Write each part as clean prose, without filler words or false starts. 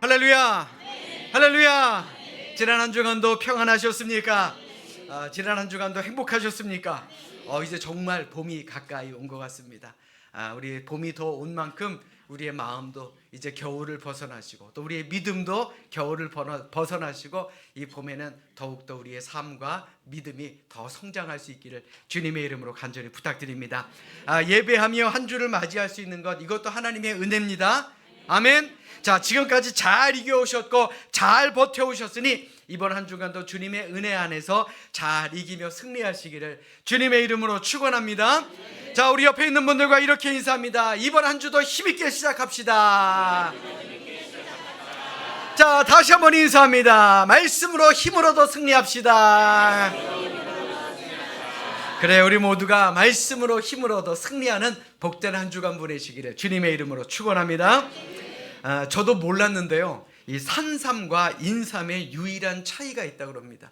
할렐루야. 할렐루야. 지난 한 주간도 평안하셨습니까? 지난 한 주간도 행복하셨습니까? 이제 정말 봄이 가까이 온 것 같습니다. 우리 봄이 더 온 만큼 우리의 마음도 이제 겨울을 벗어나시고, 또 우리의 믿음도 겨울을 벗어나시고, 이 봄에는 더욱더 우리의 삶과 믿음이 더 성장할 수 있기를 주님의 이름으로 간절히 부탁드립니다. 예배하며 한 주를 맞이할 수 있는 것, 이것도 하나님의 은혜입니다. 아멘. 자, 지금까지 잘 이겨오셨고 잘 버텨오셨으니 이번 한 주간도 주님의 은혜 안에서 잘 이기며 승리하시기를 주님의 이름으로 축원합니다. 자, 우리 옆에 있는 분들과 이렇게 인사합니다. 이번 한 주도 힘있게 시작합시다. 자, 다시 한번 인사합니다. 말씀으로 힘으로 더 승리합시다. 그래, 우리 모두가 말씀으로 힘으로 더 승리하는 복된 한 주간 보내시기를 주님의 이름으로 축원합니다. 저도 몰랐는데요, 이 산삼과 인삼의 유일한 차이가 있다고 합니다.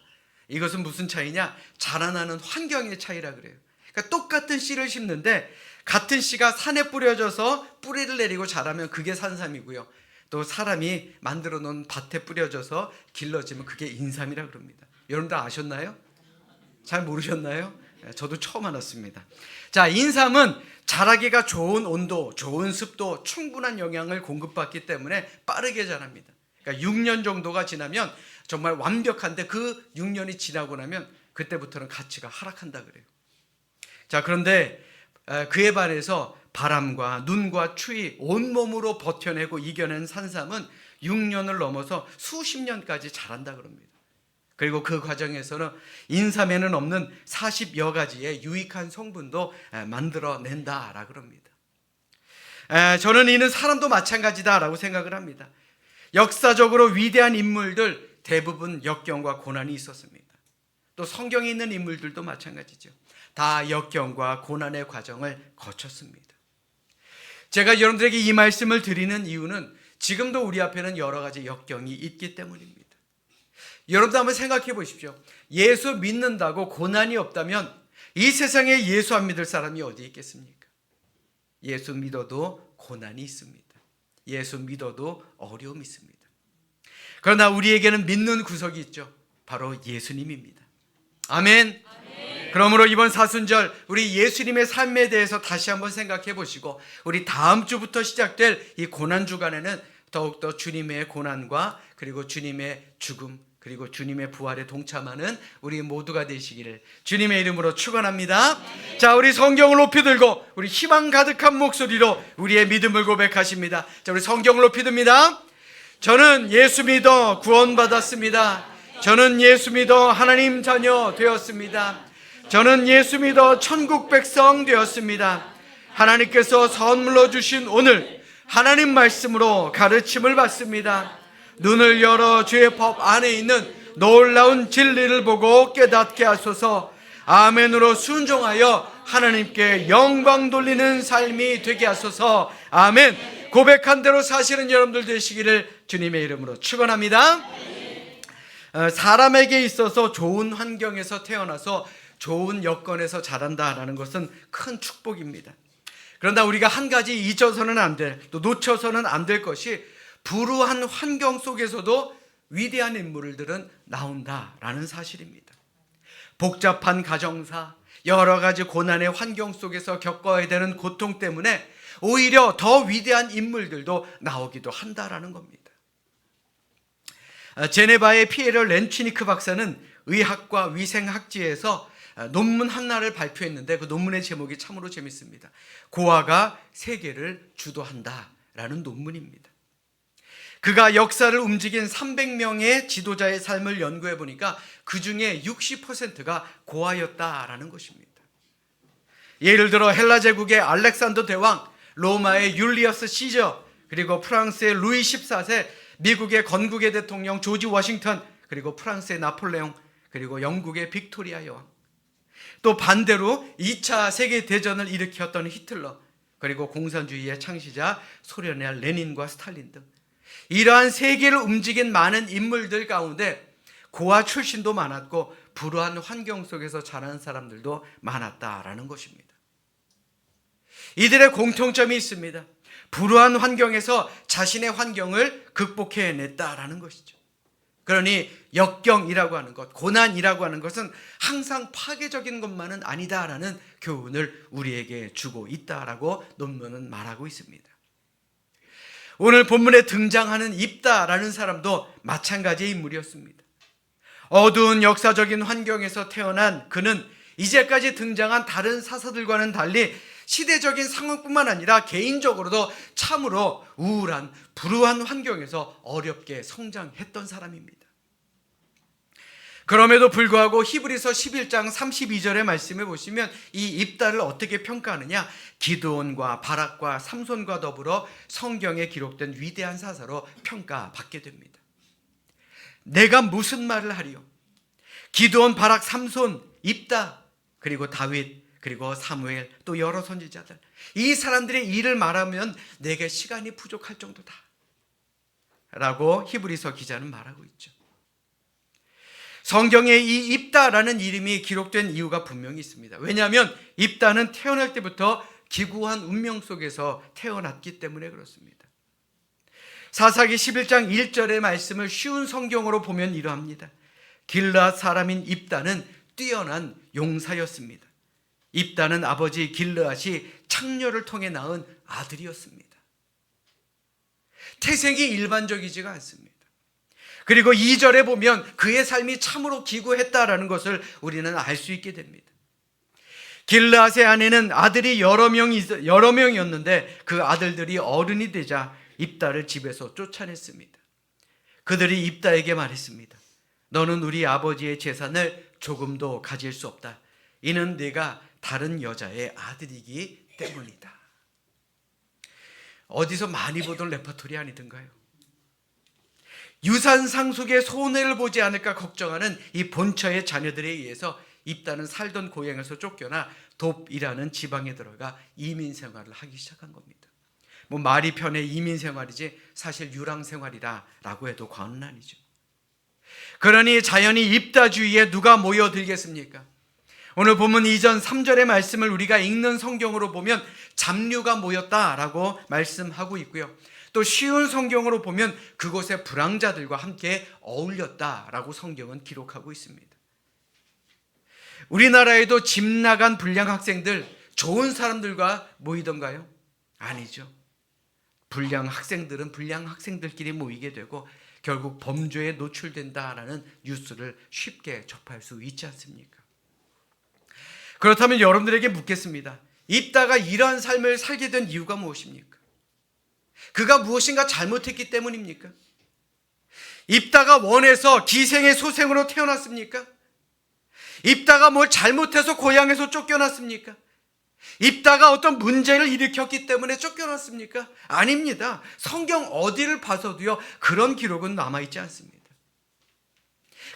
이것은 무슨 차이냐? 자라나는 환경의 차이라 그래요. 그러니까 똑같은 씨를 심는데 같은 씨가 산에 뿌려져서 뿌리를 내리고 자라면 그게 산삼이고요, 또 사람이 만들어 놓은 밭에 뿌려져서 길러지면 그게 인삼이라 그럽니다. 여러분들 아셨나요? 잘 모르셨나요? 저도 처음 알았습니다. 자, 인삼은 자라기가 좋은 온도, 좋은 습도, 충분한 영양을 공급받기 때문에 빠르게 자랍니다. 그러니까 6년 정도가 지나면 정말 완벽한데, 그 6년이 지나고 나면 그때부터는 가치가 하락한다 그래요. 자, 그런데 그에 반해서 바람과 눈과 추위 온몸으로 버텨내고 이겨낸 산삼은 6년을 넘어서 수십 년까지 자란다 그럽니다. 그리고 그 과정에서는 인삼에는 없는 40여 가지의 유익한 성분도 만들어낸다라 그럽니다. 저는 이는 사람도 마찬가지다라고 생각을 합니다. 역사적으로 위대한 인물들 대부분 역경과 고난이 있었습니다. 또 성경에 있는 인물들도 마찬가지죠. 다 역경과 고난의 과정을 거쳤습니다. 제가 여러분들에게 이 말씀을 드리는 이유는 지금도 우리 앞에는 여러 가지 역경이 있기 때문입니다. 여러분도 한번 생각해 보십시오. 예수 믿는다고 고난이 없다면 이 세상에 예수 안 믿을 사람이 어디 있겠습니까? 예수 믿어도 고난이 있습니다. 예수 믿어도 어려움이 있습니다. 그러나 우리에게는 믿는 구석이 있죠. 바로 예수님입니다. 아멘. 그러므로 이번 사순절 우리 예수님의 삶에 대해서 다시 한번 생각해 보시고, 우리 다음 주부터 시작될 이 고난 주간에는 더욱더 주님의 고난과 그리고 주님의 죽음 그리고 주님의 부활에 동참하는 우리 모두가 되시기를 주님의 이름으로 축원합니다. 자, 우리 성경을 높이 들고 우리 희망 가득한 목소리로 우리의 믿음을 고백하십니다. 자, 우리 성경을 높이 듭니다. 저는 예수 믿어 구원받았습니다. 저는 예수 믿어 하나님 자녀 되었습니다. 저는 예수 믿어 천국 백성 되었습니다. 하나님께서 선물로 주신 오늘 하나님 말씀으로 가르침을 받습니다. 눈을 열어 주의 법 안에 있는 놀라운 진리를 보고 깨닫게 하소서. 아멘으로 순종하여 하나님께 영광 돌리는 삶이 되게 하소서. 아멘. 고백한 대로 사시는 여러분들 되시기를 주님의 이름으로 축원합니다. 사람에게 있어서 좋은 환경에서 태어나서 좋은 여건에서 자란다라는 것은 큰 축복입니다. 그러나 우리가 한 가지 잊어서는 안 될, 또 놓쳐서는 안 될 것이, 불우한 환경 속에서도 위대한 인물들은 나온다라는 사실입니다. 복잡한 가정사, 여러 가지 고난의 환경 속에서 겪어야 되는 고통 때문에 오히려 더 위대한 인물들도 나오기도 한다라는 겁니다. 제네바의 피에르 렌치니크 박사는 의학과 위생학지에서 논문 하나를 발표했는데 그 논문의 제목이 참으로 재밌습니다. 고아가 세계를 주도한다라는 논문입니다. 그가 역사를 움직인 300명의 지도자의 삶을 연구해 보니까 그 중에 60%가 고아였다라는 것입니다. 예를 들어 헬라 제국의 알렉산더 대왕, 로마의 율리어스 시저, 그리고 프랑스의 루이 14세, 미국의 건국의 대통령 조지 워싱턴, 그리고 프랑스의 나폴레옹, 그리고 영국의 빅토리아 여왕, 또 반대로 2차 세계대전을 일으켰던 히틀러, 그리고 공산주의의 창시자 소련의 레닌과 스탈린 등 이러한 세계를 움직인 많은 인물들 가운데 고아 출신도 많았고 불우한 환경 속에서 자란 사람들도 많았다라는 것입니다. 이들의 공통점이 있습니다. 불우한 환경에서 자신의 환경을 극복해냈다라는 것이죠. 그러니 역경이라고 하는 것, 고난이라고 하는 것은 항상 파괴적인 것만은 아니다라는 교훈을 우리에게 주고 있다라고 논문은 말하고 있습니다. 오늘 본문에 등장하는 입다라는 사람도 마찬가지의 인물이었습니다. 어두운 역사적인 환경에서 태어난 그는 이제까지 등장한 다른 사사들과는 달리 시대적인 상황뿐만 아니라 개인적으로도 참으로 우울한 불우한 환경에서 어렵게 성장했던 사람입니다. 그럼에도 불구하고 히브리서 11장 32절의 말씀에 보시면 이 입다를 어떻게 평가하느냐, 기드온과 바락과 삼손과 더불어 성경에 기록된 위대한 사사로 평가받게 됩니다. 내가 무슨 말을 하리요? 기드온, 바락, 삼손, 입다, 그리고 다윗, 그리고 사무엘, 또 여러 선지자들, 이 사람들의 일을 말하면 내게 시간이 부족할 정도다 라고 히브리서 기자는 말하고 있죠. 성경에 이 입다라는 이름이 기록된 이유가 분명히 있습니다. 왜냐하면 입다는 태어날 때부터 기구한 운명 속에서 태어났기 때문에 그렇습니다. 사사기 11장 1절의 말씀을 쉬운 성경으로 보면 이러합니다. 길르앗 사람인 입다는 뛰어난 용사였습니다. 입다는 아버지 길르앗이 창녀를 통해 낳은 아들이었습니다. 태생이 일반적이지가 않습니다. 그리고 2절에 보면 그의 삶이 참으로 기구했다라는 것을 우리는 알 수 있게 됩니다. 길르앗의 아내는 아들이 여러 명이었는데 그 아들들이 어른이 되자 입다를 집에서 쫓아냈습니다. 그들이 입다에게 말했습니다. 너는 우리 아버지의 재산을 조금도 가질 수 없다. 이는 네가 다른 여자의 아들이기 때문이다. 어디서 많이 보던 레퍼토리 아니던가요? 유산 상속의 손해를 보지 않을까 걱정하는 이 본처의 자녀들에 의해서 입다는 살던 고향에서 쫓겨나 돕이라는 지방에 들어가 이민 생활을 하기 시작한 겁니다. 뭐 말이 편해 이민 생활이지 사실 유랑 생활이라고 해도 과언은 아니죠. 그러니 자연히 입다 주위에 누가 모여들겠습니까? 오늘 본문 이전 3절의 말씀을 우리가 읽는 성경으로 보면 잡류가 모였다라고 말씀하고 있고요. 또 쉬운 성경으로 보면 그곳의 불황자들과 함께 어울렸다라고 성경은 기록하고 있습니다. 우리나라에도 집 나간 불량 학생들, 좋은 사람들과 모이던가요? 아니죠. 불량 학생들은 불량 학생들끼리 모이게 되고 결국 범죄에 노출된다라는 뉴스를 쉽게 접할 수 있지 않습니까? 그렇다면 여러분들에게 묻겠습니다. 입다가 이러한 삶을 살게 된 이유가 무엇입니까? 그가 무엇인가 잘못했기 때문입니까? 입다가 원해서 기생의 소생으로 태어났습니까? 입다가 뭘 잘못해서 고향에서 쫓겨났습니까? 입다가 어떤 문제를 일으켰기 때문에 쫓겨났습니까? 아닙니다. 성경 어디를 봐서도요 그런 기록은 남아있지 않습니다.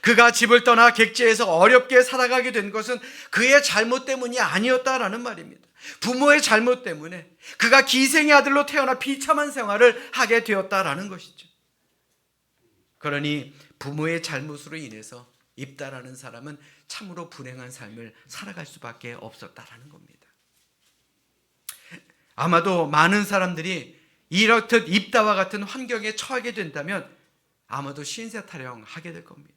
그가 집을 떠나 객지에서 어렵게 살아가게 된 것은 그의 잘못 때문이 아니었다라는 말입니다. 부모의 잘못 때문에 그가 기생의 아들로 태어나 비참한 생활을 하게 되었다라는 것이죠. 그러니 부모의 잘못으로 인해서 입다라는 사람은 참으로 불행한 삶을 살아갈 수밖에 없었다라는 겁니다. 아마도 많은 사람들이 이렇듯 입다와 같은 환경에 처하게 된다면 아마도 신세타령하게 될 겁니다.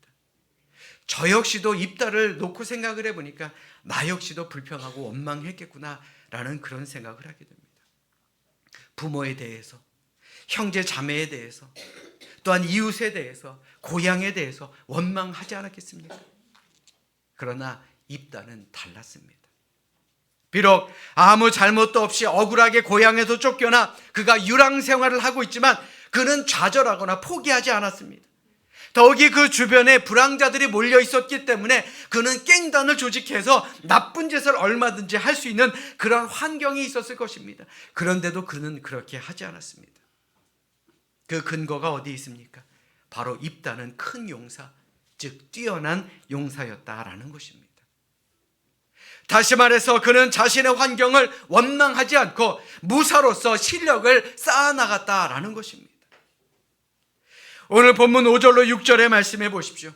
저 역시도 입다를 놓고 생각을 해보니까 나 역시도 불평하고 원망했겠구나 라는 그런 생각을 하게 됩니다. 부모에 대해서, 형제 자매에 대해서, 또한 이웃에 대해서, 고향에 대해서 원망하지 않았겠습니까? 그러나 입다는 달랐습니다. 비록 아무 잘못도 없이 억울하게 고향에서 쫓겨나 그가 유랑 생활을 하고 있지만 그는 좌절하거나 포기하지 않았습니다. 더욱이 그 주변에 불황자들이 몰려 있었기 때문에 그는 깽단을 조직해서 나쁜 짓을 얼마든지 할 수 있는 그런 환경이 있었을 것입니다. 그런데도 그는 그렇게 하지 않았습니다. 그 근거가 어디 있습니까? 바로 입다는 큰 용사, 즉 뛰어난 용사였다라는 것입니다. 다시 말해서 그는 자신의 환경을 원망하지 않고 무사로서 실력을 쌓아나갔다라는 것입니다. 오늘 본문 5절로 6절의 말씀해 보십시오.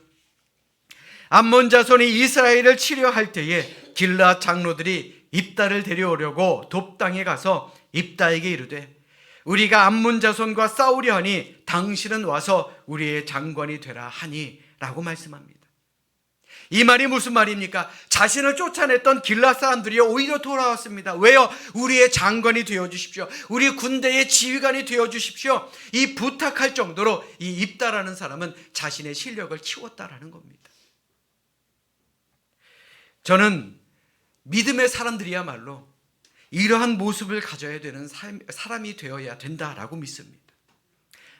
암몬 자손이 이스라엘을 치려할 때에 길르앗 장로들이 입다를 데려오려고 돕당에 가서 입다에게 이르되 우리가 암몬 자손과 싸우려 하니 당신은 와서 우리의 장관이 되라 하니 라고 말씀합니다. 이 말이 무슨 말입니까? 자신을 쫓아냈던 길앗 사람들이 오히려 돌아왔습니다. 왜요? 우리의 장관이 되어주십시오. 우리 군대의 지휘관이 되어주십시오. 이 부탁할 정도로 이 입다라는 사람은 자신의 실력을 키웠다라는 겁니다. 저는 믿음의 사람들이야말로 이러한 모습을 가져야 되는 사람이 되어야 된다라고 믿습니다.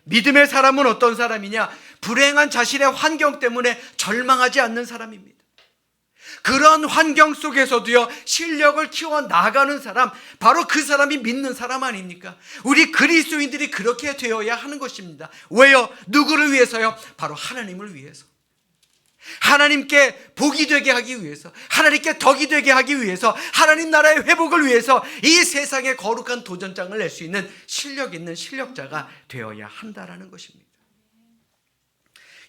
믿음의 사람은 어떤 사람이냐? 불행한 자신의 환경 때문에 절망하지 않는 사람입니다. 그런 환경 속에서도요, 실력을 키워 나가는 사람, 바로 그 사람이 믿는 사람 아닙니까? 우리 그리스도인들이 그렇게 되어야 하는 것입니다. 왜요? 누구를 위해서요? 바로 하나님을 위해서. 하나님께 복이 되게 하기 위해서, 하나님께 덕이 되게 하기 위해서, 하나님 나라의 회복을 위해서 이 세상에 거룩한 도전장을 낼 수 있는 실력 있는 실력자가 되어야 한다라는 것입니다.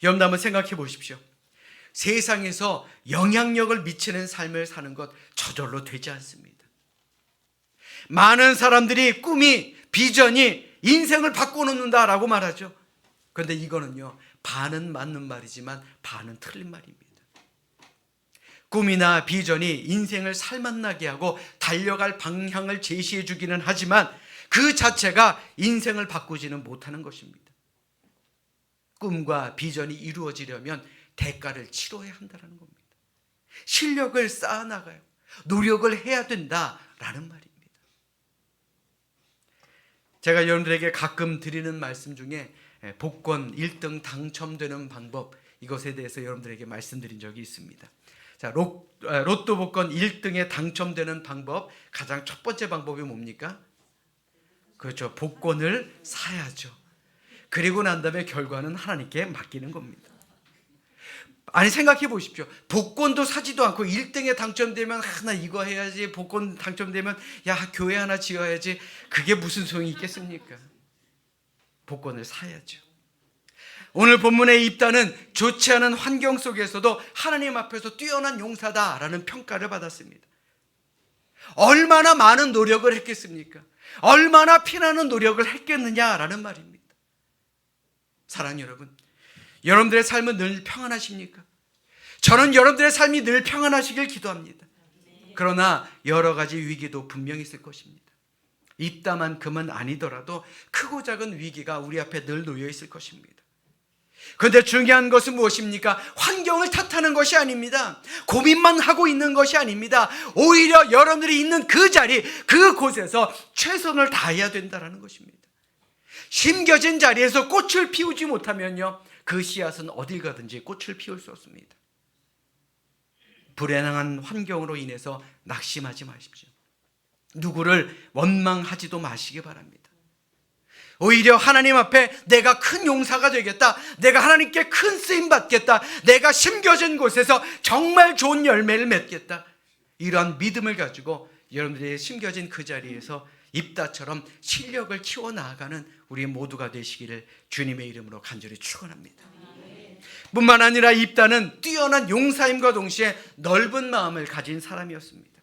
여러분 한번 생각해 보십시오. 세상에서 영향력을 미치는 삶을 사는 것 저절로 되지 않습니다. 많은 사람들이 꿈이, 비전이 인생을 바꿔놓는다라고 말하죠. 그런데 이거는요, 반은 맞는 말이지만 반은 틀린 말입니다. 꿈이나 비전이 인생을 살맛나게 하고 달려갈 방향을 제시해 주기는 하지만 그 자체가 인생을 바꾸지는 못하는 것입니다. 꿈과 비전이 이루어지려면 대가를 치러야 한다는 겁니다. 실력을 쌓아나가요. 노력을 해야 된다라는 말입니다. 제가 여러분들에게 가끔 드리는 말씀 중에 복권 1등 당첨되는 방법, 이것에 대해서 여러분들에게 말씀드린 적이 있습니다. 자, 로또 복권 1등에 당첨되는 방법, 가장 첫 번째 방법이 뭡니까? 그렇죠. 복권을 사야죠. 그리고 난 다음에 결과는 하나님께 맡기는 겁니다. 아니, 생각해 보십시오. 복권도 사지도 않고 1등에 당첨되면 나 이거 해야지, 복권 당첨되면 야 교회 하나 지어야지, 그게 무슨 소용이 있겠습니까? 복권을 사야죠. 오늘 본문의 입다는 좋지 않은 환경 속에서도 하나님 앞에서 뛰어난 용사다라는 평가를 받았습니다. 얼마나 많은 노력을 했겠습니까? 얼마나 피나는 노력을 했겠느냐라는 말입니다. 사랑하는 여러분, 여러분들의 삶은 늘 평안하십니까? 저는 여러분들의 삶이 늘 평안하시길 기도합니다. 그러나 여러 가지 위기도 분명히 있을 것입니다. 입다만큼은 아니더라도 크고 작은 위기가 우리 앞에 늘 놓여 있을 것입니다. 그런데 중요한 것은 무엇입니까? 환경을 탓하는 것이 아닙니다. 고민만 하고 있는 것이 아닙니다. 오히려 여러분들이 있는 그 자리, 그곳에서 최선을 다해야 된다는 것입니다. 심겨진 자리에서 꽃을 피우지 못하면요, 그 씨앗은 어딜 가든지 꽃을 피울 수 없습니다. 불행한 환경으로 인해서 낙심하지 마십시오. 누구를 원망하지도 마시기 바랍니다. 오히려 하나님 앞에 내가 큰 용사가 되겠다, 내가 하나님께 큰 쓰임 받겠다, 내가 심겨진 곳에서 정말 좋은 열매를 맺겠다, 이러한 믿음을 가지고 여러분들이 심겨진 그 자리에서 입다처럼 실력을 키워나가는 우리 모두가 되시기를 주님의 이름으로 간절히 축원합니다. 뿐만 아니라 입다는 뛰어난 용사임과 동시에 넓은 마음을 가진 사람이었습니다.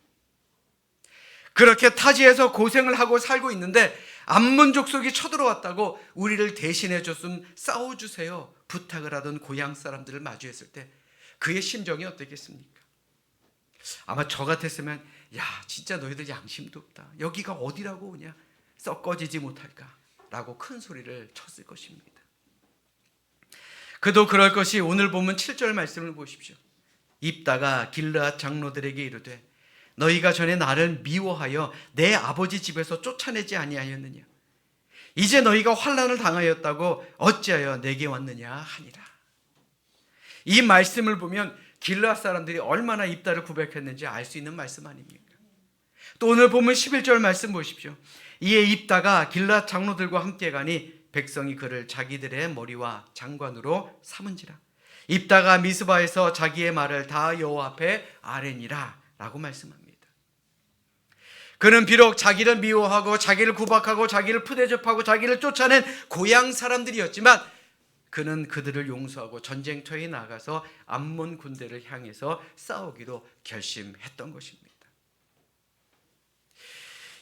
그렇게 타지에서 고생을 하고 살고 있는데 암몬 족속이 쳐들어왔다고 우리를 대신해 줬으면 싸워주세요 부탁을 하던 고향 사람들을 마주했을 때 그의 심정이 어떻겠습니까? 아마 저 같았으면 야 진짜 너희들 양심도 없다, 여기가 어디라고 오냐, 썩 꺼지지 못할까 라고 큰 소리를 쳤을 것입니다. 그도 그럴 것이 오늘 본문 7절 말씀을 보십시오. 입다가 길르앗 장로들에게 이르되 너희가 전에 나를 미워하여 내 아버지 집에서 쫓아내지 아니하였느냐? 이제 너희가 환난을 당하였다고 어찌하여 내게 왔느냐 하니라. 이 말씀을 보면 길르앗 사람들이 얼마나 입다를 구백했는지 알 수 있는 말씀 아닙니까? 또 오늘 본문 11절 말씀 보십시오. 이에 입다가 길르앗 장로들과 함께 가니 백성이 그를 자기들의 머리와 장관으로 삼은지라. 입다가 미스바에서 자기의 말을 다 여호와 앞에 아뢰니라 라고 말씀합니다. 그는 비록 자기를 미워하고 자기를 구박하고 자기를 푸대접하고 자기를 쫓아낸 고향 사람들이었지만 그는 그들을 용서하고 전쟁터에 나가서 암몬 군대를 향해서 싸우기로 결심했던 것입니다.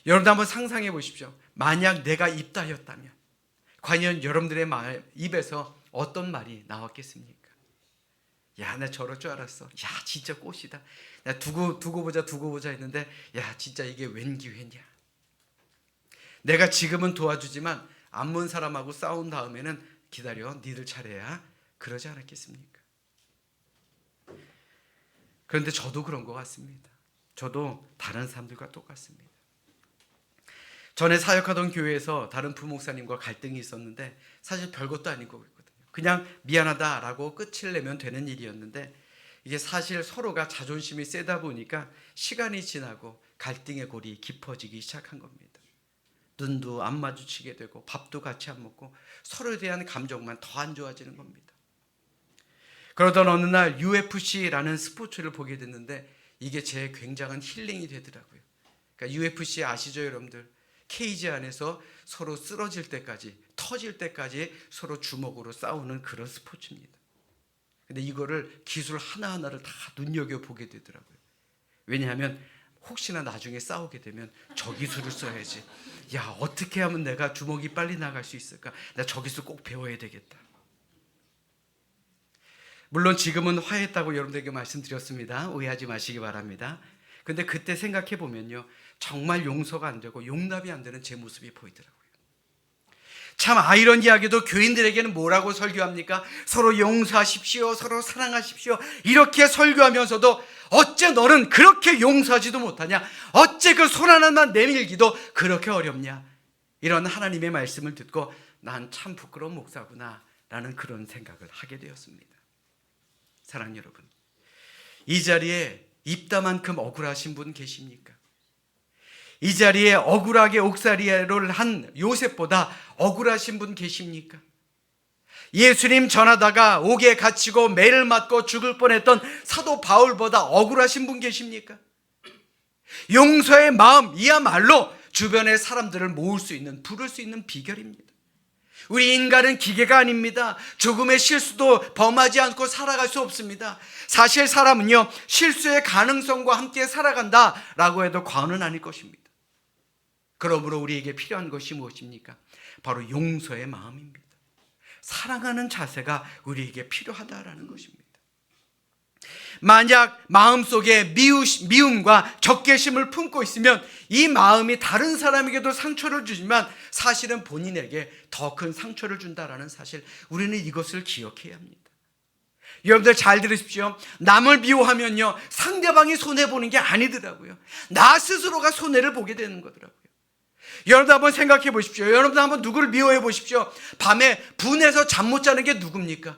여러분도 한번 상상해 보십시오. 만약 내가 입다였다면 과연 여러분들의 입에서 어떤 말이 나왔겠습니까? 야, 나 저럴 줄 알았어. 야, 진짜 꽃이다. 야, 두고 보자 했는데, 야, 진짜 이게 웬 기회냐. 내가 지금은 도와주지만 안 문 사람하고 싸운 다음에는 기다려, 니들 차례야. 그러지 않았겠습니까? 그런데 저도 그런 것 같습니다. 저도 다른 사람들과 똑같습니다. 전에 사역하던 교회에서 다른 부목사님과 갈등이 있었는데 사실 별것도 아닌 거거든요. 그냥 미안하다라고 끝을 내면 되는 일이었는데 이게 사실 서로가 자존심이 세다 보니까 시간이 지나고 갈등의 골이 깊어지기 시작한 겁니다. 눈도 안 마주치게 되고 밥도 같이 안 먹고 서로에 대한 감정만 더 안 좋아지는 겁니다. 그러던 어느 날 UFC라는 스포츠를 보게 됐는데 이게 제 굉장한 힐링이 되더라고요. 그러니까 UFC 아시죠, 여러분들? 케이지 안에서 서로 쓰러질 때까지, 터질 때까지 서로 주먹으로 싸우는 그런 스포츠입니다. 근데 이거를 기술 하나하나를 다 눈여겨보게 되더라고요. 왜냐하면 혹시나 나중에 싸우게 되면 저 기술을 써야지. 야, 어떻게 하면 내가 주먹이 빨리 나갈 수 있을까? 나 저 기술 꼭 배워야 되겠다. 물론 지금은 화했다고 여러분들에게 말씀드렸습니다. 오해하지 마시기 바랍니다. 근데 그때 생각해 보면요, 정말 용서가 안 되고 용납이 안 되는 제 모습이 보이더라고요. 참 아이러니하게도 교인들에게는 뭐라고 설교합니까? 서로 용서하십시오, 서로 사랑하십시오, 이렇게 설교하면서도 어째 너는 그렇게 용서하지도 못하냐? 어째 그 손 하나만 내밀기도 그렇게 어렵냐? 이런 하나님의 말씀을 듣고 난 참 부끄러운 목사구나 라는 그런 생각을 하게 되었습니다. 사랑 여러분, 이 자리에 입다만큼 억울하신 분 계십니까? 이 자리에 억울하게 옥살이를 한 요셉보다 억울하신 분 계십니까? 예수님 전하다가 옥에 갇히고 매를 맞고 죽을 뻔했던 사도 바울보다 억울하신 분 계십니까? 용서의 마음, 이야말로 주변의 사람들을 모을 수 있는, 부를 수 있는 비결입니다. 우리 인간은 기계가 아닙니다. 조금의 실수도 범하지 않고 살아갈 수 없습니다. 사실 사람은요, 실수의 가능성과 함께 살아간다라고 해도 과언은 아닐 것입니다. 그러므로 우리에게 필요한 것이 무엇입니까? 바로 용서의 마음입니다. 사랑하는 자세가 우리에게 필요하다라는 것입니다. 만약 마음속에 미움과 적개심을 품고 있으면 이 마음이 다른 사람에게도 상처를 주지만 사실은 본인에게 더 큰 상처를 준다라는 사실, 우리는 이것을 기억해야 합니다. 여러분들 잘 들으십시오. 남을 미워하면요, 상대방이 손해보는 게 아니더라고요. 나 스스로가 손해를 보게 되는 거더라고요. 여러분 한번 생각해 보십시오. 여러분 한번 누구를 미워해 보십시오. 밤에 분해서 잠 못 자는 게 누굽니까?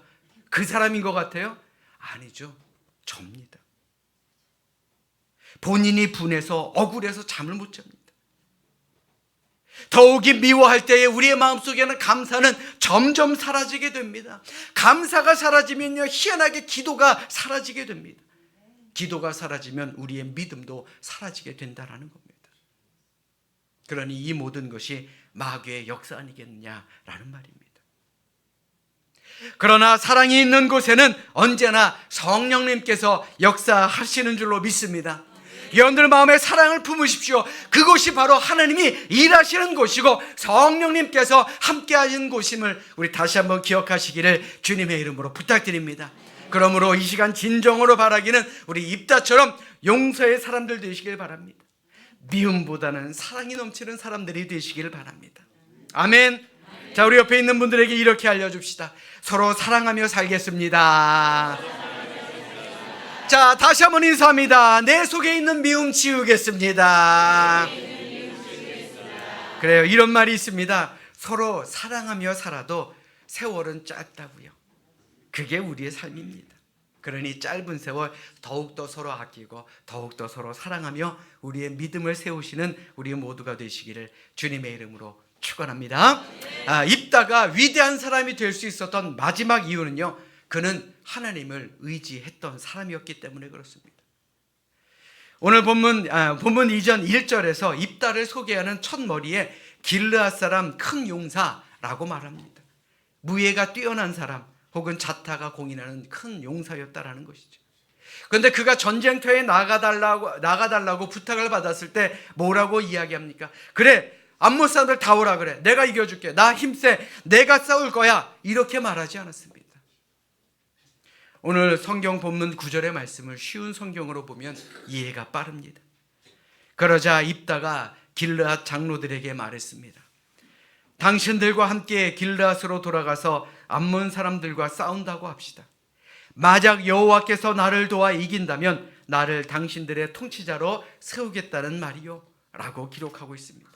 그 사람인 것 같아요? 아니죠. 접니다. 본인이 분해서 억울해서 잠을 못 잡니다. 더욱이 미워할 때에 우리의 마음속에는 감사는 점점 사라지게 됩니다. 감사가 사라지면요, 희한하게 기도가 사라지게 됩니다. 기도가 사라지면 우리의 믿음도 사라지게 된다는 겁니다. 그러니 이 모든 것이 마귀의 역사 아니겠느냐라는 말입니다. 그러나 사랑이 있는 곳에는 언제나 성령님께서 역사하시는 줄로 믿습니다. 여러분들 마음에 사랑을 품으십시오. 그곳이 바로 하나님이 일하시는 곳이고 성령님께서 함께하시는 곳임을 우리 다시 한번 기억하시기를 주님의 이름으로 부탁드립니다. 그러므로 이 시간 진정으로 바라기는 우리 입다처럼 용서의 사람들 되시길 바랍니다. 미움보다는 사랑이 넘치는 사람들이 되시길 바랍니다. 아멘. 자, 우리 옆에 있는 분들에게 이렇게 알려줍시다. 서로 사랑하며 살겠습니다. 자, 다시 한번 인사합니다. 내 속에 있는 미움 지우겠습니다. 그래요. 이런 말이 있습니다. 서로 사랑하며 살아도 세월은 짧다고요. 그게 우리의 삶입니다. 그러니 짧은 세월 더욱더 서로 아끼고 더욱더 서로 사랑하며 우리의 믿음을 세우시는 우리 모두가 되시기를 주님의 이름으로 축원합니다. 입다가 위대한 사람이 될 수 있었던 마지막 이유는요, 그는 하나님을 의지했던 사람이었기 때문에 그렇습니다. 오늘 본문 이전 1절에서 입다를 소개하는 첫 머리에 길르앗 사람 큰 용사라고 말합니다. 무예가 뛰어난 사람 혹은 자타가 공인하는 큰 용사였다라는 것이죠. 그런데 그가 전쟁터에 나가달라고 부탁을 받았을 때 뭐라고 이야기합니까? 그래, 암몬 사람들 다 오라 그래. 내가 이겨줄게. 나 힘세. 내가 싸울 거야. 이렇게 말하지 않았습니다. 오늘 성경 본문 9절의 말씀을 쉬운 성경으로 보면 이해가 빠릅니다. 그러자 입다가 길르앗 장로들에게 말했습니다. 당신들과 함께 길르앗으로 돌아가서 암몬 사람들과 싸운다고 합시다. 만약 여호와께서 나를 도와 이긴다면 나를 당신들의 통치자로 세우겠다는 말이요 라고 기록하고 있습니다.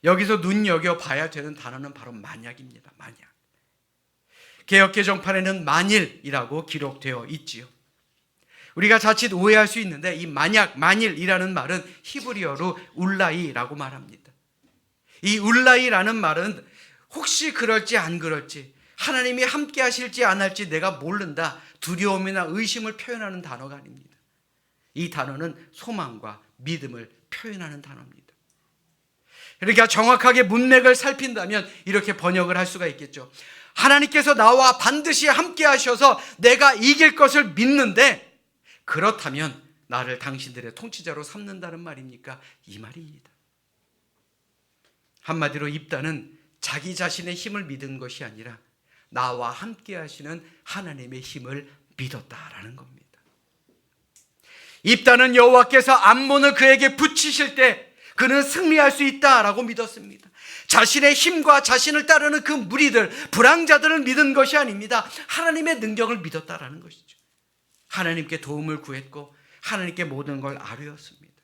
여기서 눈여겨봐야 되는 단어는 바로 만약입니다. 만약. 개역개정판에는 만일이라고 기록되어 있지요. 우리가 자칫 오해할 수 있는데 이 만약, 만일이라는 말은 히브리어로 울라이라고 말합니다. 이 울라이라는 말은 혹시 그럴지 안 그럴지, 하나님이 함께 하실지 안 할지 내가 모른다, 두려움이나 의심을 표현하는 단어가 아닙니다. 이 단어는 소망과 믿음을 표현하는 단어입니다. 그러니까 정확하게 문맥을 살핀다면 이렇게 번역을 할 수가 있겠죠. 하나님께서 나와 반드시 함께 하셔서 내가 이길 것을 믿는데, 그렇다면 나를 당신들의 통치자로 삼는다는 말입니까? 이 말입니다. 한마디로 입다는 자기 자신의 힘을 믿은 것이 아니라 나와 함께 하시는 하나님의 힘을 믿었다라는 겁니다. 입다는 여호와께서 암몬을 그에게 붙이실 때 그는 승리할 수 있다라고 믿었습니다. 자신의 힘과 자신을 따르는 그 무리들, 불황자들을 믿은 것이 아닙니다. 하나님의 능력을 믿었다라는 것이죠. 하나님께 도움을 구했고 하나님께 모든 걸 아뢰었습니다.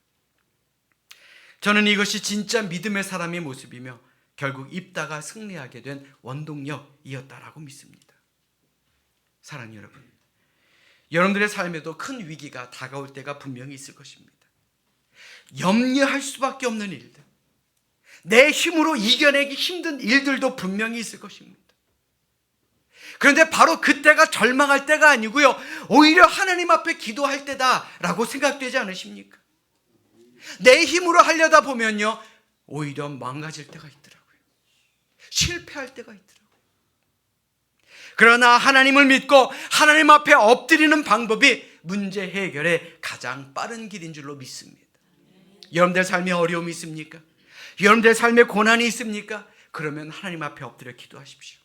저는 이것이 진짜 믿음의 사람의 모습이며 결국 입다가 승리하게 된 원동력이었다라고 믿습니다. 사랑하는 여러분, 여러분들의 삶에도 큰 위기가 다가올 때가 분명히 있을 것입니다. 염려할 수밖에 없는 일들, 내 힘으로 이겨내기 힘든 일들도 분명히 있을 것입니다. 그런데 바로 그때가 절망할 때가 아니고요, 오히려 하나님 앞에 기도할 때다라고 생각되지 않으십니까? 내 힘으로 하려다 보면요, 오히려 망가질 때가 있더라고요. 실패할 때가 있더라고요. 그러나 하나님을 믿고 하나님 앞에 엎드리는 방법이 문제 해결의 가장 빠른 길인 줄로 믿습니다. 여러분들 삶에 어려움이 있습니까? 여러분들 삶에 고난이 있습니까? 그러면 하나님 앞에 엎드려 기도하십시오.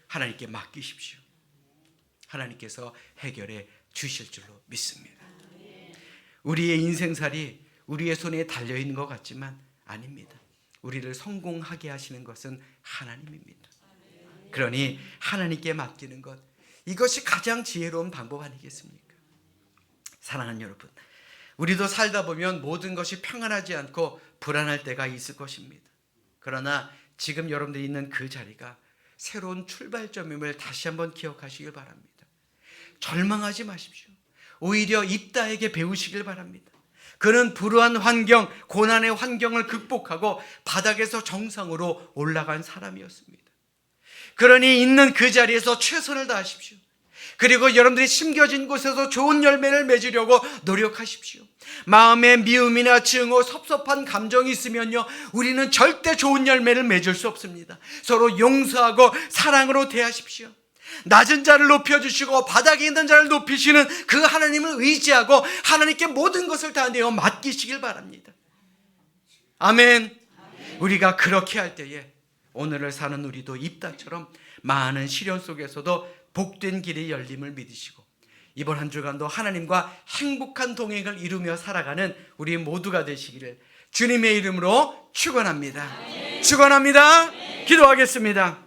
하나님께 맡기십시오. 하나님께서 해결해 주실 줄로 믿습니다. 우리의 인생살이 우리의 손에 달려있는 것 같지만 아닙니다. 우리를 성공하게 하시는 것은 하나님입니다. 그러니 하나님께 맡기는 것, 이것이 가장 지혜로운 방법 아니겠습니까? 사랑하는 여러분, 우리도 살다 보면 모든 것이 평안하지 않고 불안할 때가 있을 것입니다. 그러나 지금 여러분들이 있는 그 자리가 새로운 출발점임을 다시 한번 기억하시길 바랍니다. 절망하지 마십시오. 오히려 입다에게 배우시길 바랍니다. 그는 불우한 환경, 고난의 환경을 극복하고 바닥에서 정상으로 올라간 사람이었습니다. 그러니 있는 그 자리에서 최선을 다하십시오. 그리고 여러분들이 심겨진 곳에서 좋은 열매를 맺으려고 노력하십시오. 마음에 미움이나 증오, 섭섭한 감정이 있으면요, 우리는 절대 좋은 열매를 맺을 수 없습니다. 서로 용서하고 사랑으로 대하십시오. 낮은 자를 높여주시고 바닥에 있는 자를 높이시는 그 하나님을 의지하고 하나님께 모든 것을 다 내어 맡기시길 바랍니다. 아멘. 우리가 그렇게 할 때에 오늘을 사는 우리도 입다처럼 많은 시련 속에서도 복된 길이 열림을 믿으시고 이번 한 주간도 하나님과 행복한 동행을 이루며 살아가는 우리 모두가 되시기를 주님의 이름으로 축원합니다. 축원합니다. 기도하겠습니다.